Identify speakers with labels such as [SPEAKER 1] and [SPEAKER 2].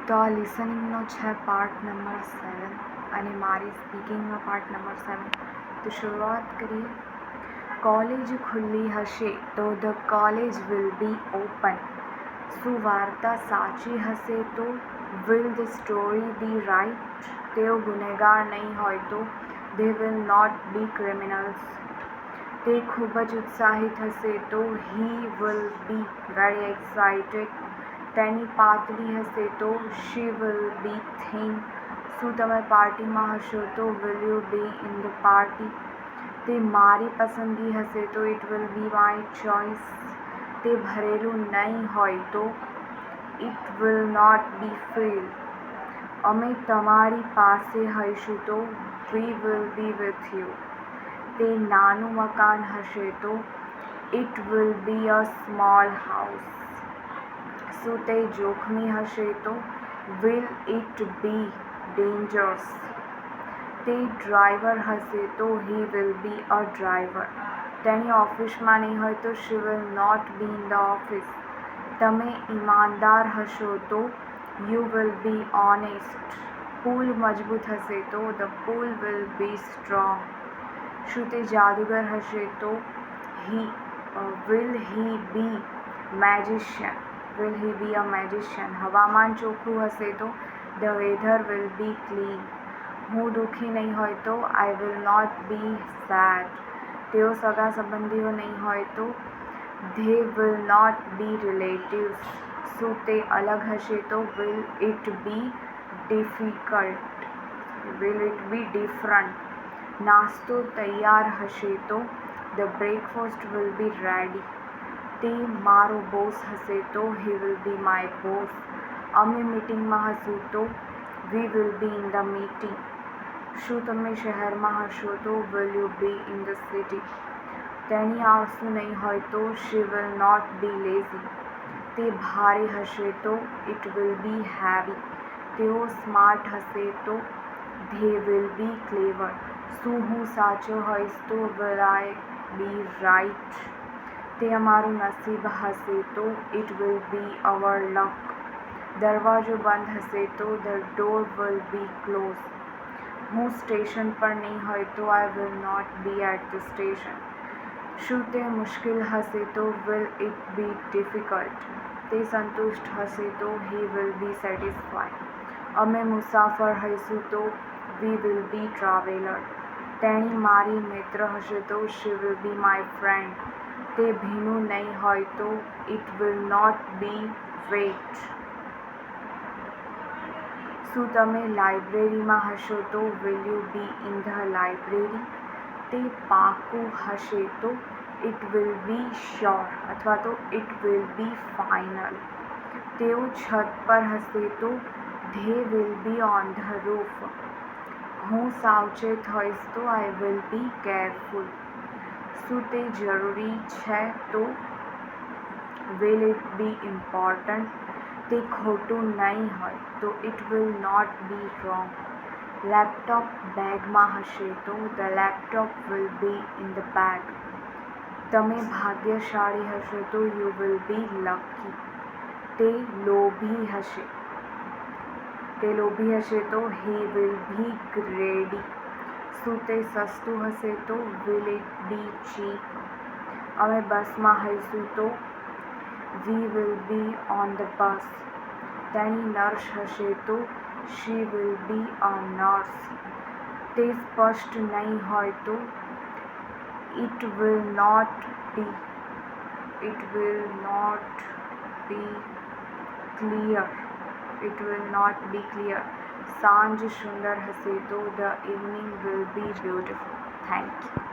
[SPEAKER 1] તો આ લિસનિંગનો છે પાર્ટ નંબર 7 અને મારી સ્પીકિંગનો પાર્ટ નંબર 7. તો શરૂઆત કરીએ. કોલેજ ખુલ્લી હશે તો the college will be open. શું વાર્તા સાચી હશે તો will the story be right. તેઓ ગુનેગાર નહીં હોય તો they will not be criminals. તે ખૂબ જ ઉત્સાહિત હશે તો he will be very excited. તેની પાતળી હશે તો શી વિલ બી થિન. શું તમે પાર્ટીમાં હશો તો will you be in the party. તે મારી પસંદગી હશે તો it will be my choice. તે ભરેલું નહીં હોય તો it will not be fill. અમે તમારી પાસે હઈશું તો we will be with you. તે નાનું મકાન હશે તો it will be a small house. શું તે જોખમી હશે તો વિલ ઇટ બી ડેન્જરસ. તે ડ્રાઈવર હશે તો he will be a driver. તેણી ઓફિસમાં નહીં હોય તો she will not be in the office. તમે ઈમાનદાર હશો તો યુ વિલ બી ઓનેસ્ટ. પુલ મજબૂત હશે તો ધ પુલ વિલ બી સ્ટ્રોંગ. શું તે જાદુગર હશે તો will he be magician. Will he be a magician. હવામાન ચોખ્ખું હશે તો the weather will be clean. હું દુઃખી નહીં હોય તો I will not be sad. તેઓ સગા સંબંધીઓ નહીં હોય તો they will not B relatives. શું તે અલગ હશે તો will it be difficult. Will it be different. નાસ્તો તૈયાર હશે તો the breakfast will be ready. તે મારો બોસ હશે તો he will be my boss. અમે મીટિંગમાં હશું તો we will be in the meeting. શું તમે શહેરમાં હશો તો will you be in the city. તેણી આળસુ નહીં હોય તો she will not be lazy. તે ભારે હશે તો ઇટ વિલ બી હેવી. તેઓ સ્માર્ટ હશે તો ધે વિલ બી ક્લેવર. શું હું સાચો હોઈશ તો વિલ આઈ બી રાઇટ. તે અમારું નસીબ હશે તો ઇટ વિલ બી અવર લક. દરવાજો બંધ હશે તો the door will be close. હું સ્ટેશન પર નહીં હોય તો I will not be at the station. શું તે મુશ્કેલ હશે તો વિલ ઇટ બી ડિફિકલ્ટ. તે સંતુષ્ટ હશે તો હી વિલ બી સેટિસ્ફાઈડ. અમે મુસાફર હઈશું તો વી વિલ બી ટ્રાવેલર. તેણી મારી મિત્ર હશે તો she will be my friend. તે ભીનું નહીં હોય તો it will not be wet. શું તમે લાઇબ્રેરીમાં હશો તો will you be in the library. તે પાકું હશે તો ઇટ વિલ બી શ્યોર અથવા તો ઇટ વિલ બી ફાઇનલ. તેઓ છત પર હશે તો they will be on the roof. હું સાવચેત હોઈશ તો આઈ વિલ બી કેરફુલ. શું તે જરૂરી છે તો વિલ ઇટ બી ઇમ્પોર્ટન્ટ. તે ખોટું નહીં હોય તો it will not be wrong. Laptop બેગમાં હશે તો the laptop will be in the bag. તમે ભાગ્યશાળી હશો તો યુ વિલ બી લકી. તે લોભી હશે તો હી વિલ બી ગ્રેડી. શું તે સસ્તું હશે તો વિલ ઇટ બી ચીપ. અમે બસમાં હઈશું તો we will B on the bus. તેણી નર્સ હશે તો she will be a nurse. તે સ્પષ્ટ નહીં હોય તો it will not be clear. સાંજ સુંદર હશે તો the evening will be beautiful. Thank you.